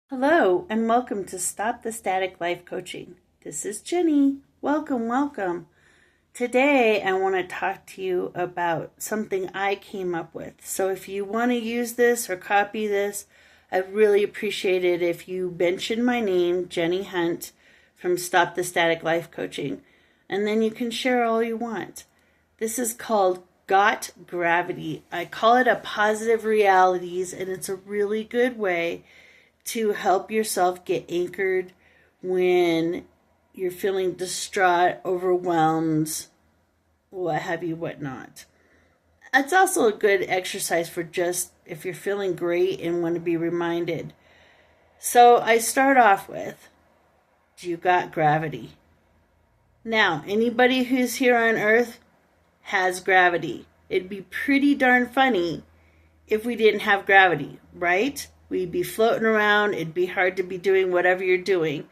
Hello, and welcome to Stop the Static Life Coaching. This is Jenny. Welcome. Today, I want to talk to you about something I came up with. So if you want to use this or copy this, I'd really appreciate it if you mention my name, Geni Hunt, from Stop the Static Life Coaching, and then you can share all you want. This is called Got Gravity. I call it a positive realities, and it's a really good way to help yourself get anchored when you're feeling distraught, overwhelmed, what have you, whatnot. It's also a good exercise for just if you're feeling great and want to be reminded. So I start off with, you got gravity. Now, anybody who's here on Earth has gravity. It'd be pretty darn funny if we didn't have gravity, right? We'd be floating around. It'd be hard to be doing whatever you're doing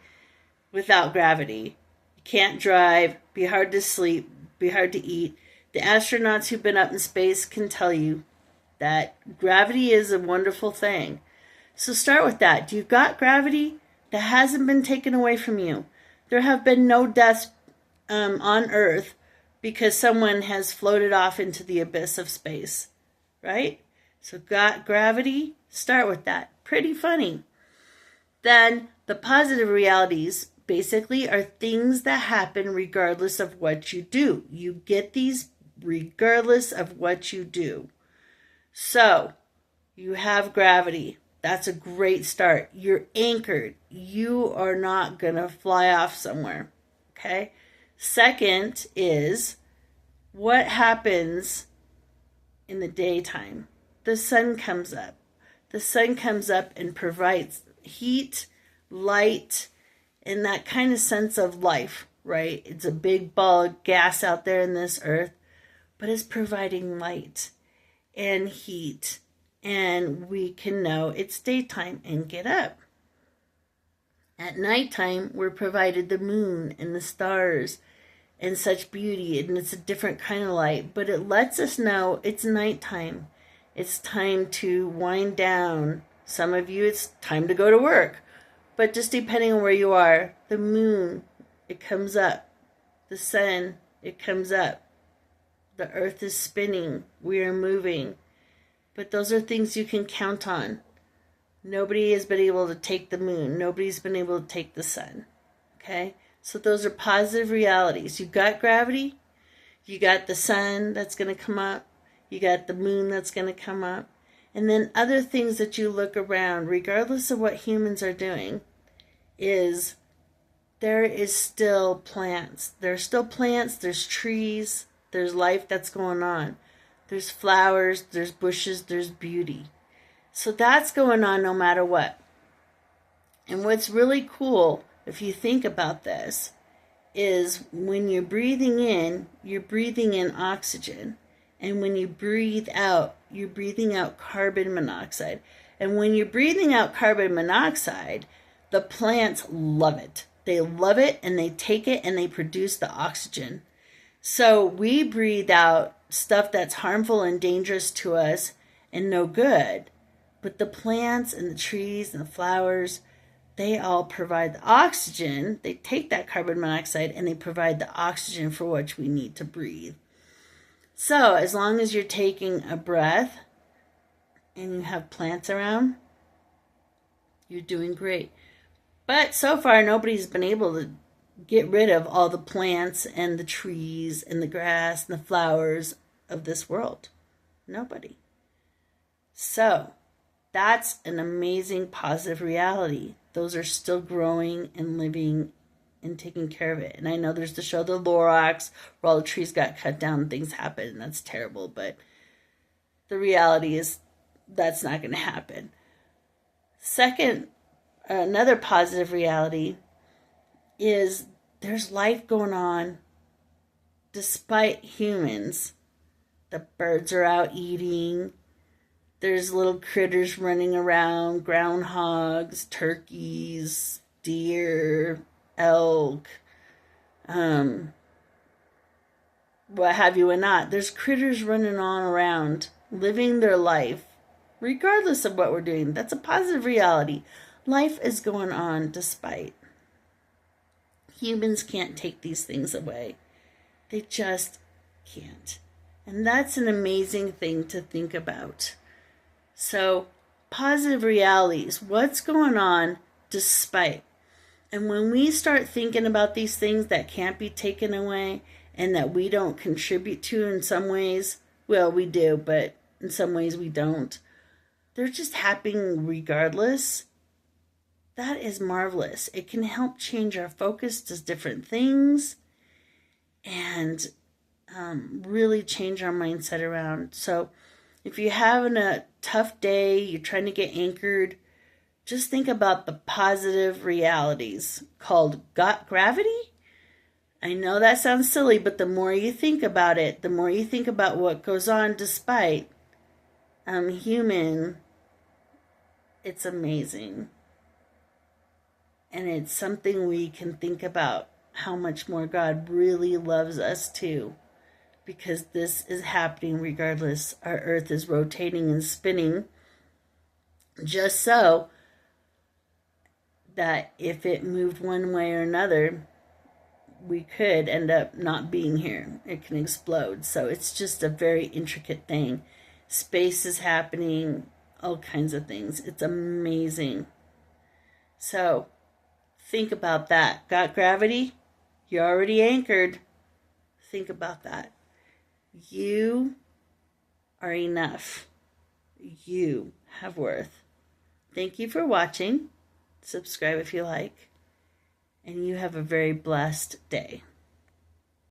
without gravity. You can't drive, be hard to sleep, be hard to eat. The astronauts who've been up in space can tell you that gravity is a wonderful thing. So start with that. You've got gravity that hasn't been taken away from you. There have been no deaths on Earth because someone has floated off into the abyss of space, right? So got gravity, start with that. Pretty funny. Then the positive realities basically are things that happen regardless of what you do. You get these regardless of what you do. So you have gravity. That's a great start. You're anchored. You are not going to fly off somewhere. Okay? Second is what happens in the daytime. The sun comes up. The sun comes up and provides heat, light, and that kind of sense of life, right? It's a big ball of gas out there in this earth, but it's providing light and heat, and we can know it's daytime and get up. At nighttime, we're provided the moon and the stars and such beauty, and it's a different kind of light, but it lets us know it's nighttime. It's time to wind down. Some of you, it's time to go to work. But just depending on where you are, the moon, it comes up. The sun, it comes up. The earth is spinning. We are moving. But those are things you can count on. Nobody has been able to take the moon. Nobody's been able to take the sun. Okay? So those are positive realities. You got gravity. You got the sun that's going to come up. You got the moon that's going to come up. And then other things that you look around, regardless of what humans are doing, is there is still plants. There's still plants, there's trees, there's life that's going on. There's flowers, there's bushes, there's beauty. So that's going on no matter what. And what's really cool, if you think about this, is when you're breathing in oxygen. And when you breathe out, you're breathing out carbon monoxide. And when you're breathing out carbon monoxide, the plants love it. They love it, and they take it and they produce the oxygen. So we breathe out stuff that's harmful and dangerous to us and no good. But the plants and the trees and the flowers, they all provide the oxygen. They take that carbon monoxide and they provide the oxygen for which we need to breathe. So as long as you're taking a breath and you have plants around, you're doing great. But so far, nobody's been able to get rid of all the plants and the trees and the grass and the flowers of this world. Nobody. So that's an amazing positive reality. Those are still growing and living and taking care of it. And I know there's the show The Lorax, where all the trees got cut down and things happen, and that's terrible, but the reality is that's not going to happen. Second, another positive reality is there's life going on despite humans. The birds are out eating. There's little critters running around, groundhogs, turkeys, deer, elk, what have you and not. There's critters running on around, living their life, regardless of what we're doing. That's a positive reality. Life is going on despite. Humans can't take these things away. They just can't. And that's an amazing thing to think about. So, positive realities. What's going on despite? And when we start thinking about these things that can't be taken away and that we don't contribute to in some ways, well, we do, but in some ways we don't. They're just happening regardless. That is marvelous. It can help change our focus to different things and really change our mindset around. So if you're having a tough day, you're trying to get anchored, just think about the positive realities called gravity. I know that sounds silly, but the more you think about it, the more you think about what goes on despite human, it's amazing. And it's something we can think about how much more God really loves us too. Because this is happening regardless. Our earth is rotating and spinning just so that if it moved one way or another, we could end up not being here. It can explode. So it's just a very intricate thing. Space is happening, all kinds of things. It's amazing. So think about that. Got gravity? You're already anchored. Think about that. You are enough. You have worth. Thank you for watching. Subscribe if you like. And you have a very blessed day.